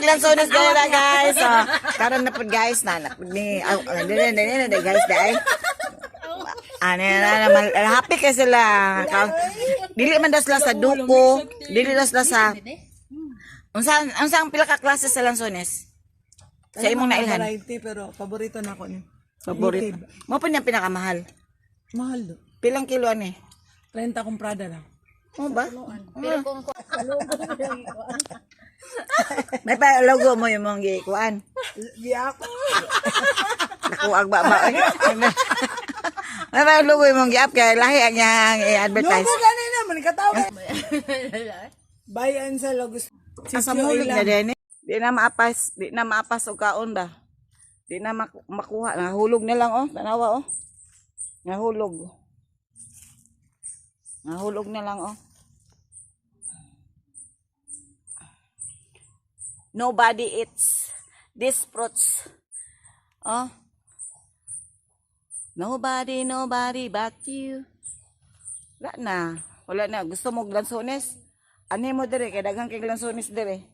lansones dala guys. So, karon na pud guys na ni guys dai. Happy kay sila. Dili man das sa duko, dili das sa unsang pila ka klase sa lansones? Sa imong nailhan. Variety pero paborito na ako ni. Paborito. Mo pa niya pinakamahal. Mahal do. Pilang kilo ani? 30 comprada lang. Mo ba? Pero kung may pa logo mo yung mong gikuan. Giyak. Nakuag ba? May pa logo yung mong giap kay lahi ang yang i-advertise. Logo gani naman katawag. Bayan sa logos. Asa mulig na din eh. Di na maapas og kaon ba? Di na makuha, nahulog na lang oh, tanawa oh. Nahulog. Nahulog na lang oh. Nobody eats these fruits. Oh. Nobody but you. Wala na. Gusto mo lansones? Ani mo dire kay daghang kay lansones dire.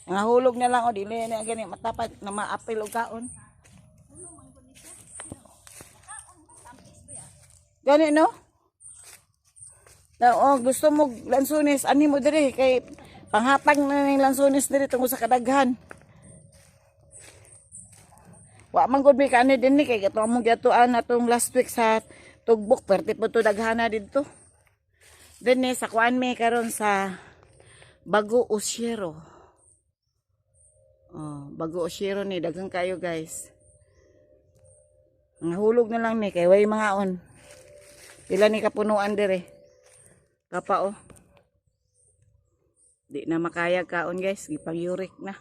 Nahulog na lang o dili na gani matapat na maapil og kaon. Gani no? Na gusto mo lansones ani mo dire kay panghatag na ning lansones dire tungod sa kadaghan. Wa man gud mi kani dinhi kay kato mo gyatuan atong last week sa tugbok perti po to daghana didto. Dinhi sa kuan mi karon sa Bago Osyero. Oh, Bago Osyero ni daghang kayo guys. Nahulog na lang ni kay way mga on. Pila ni kapunuan dire. Kapa oh. Di na makaya kaon guys, gipang yurik na.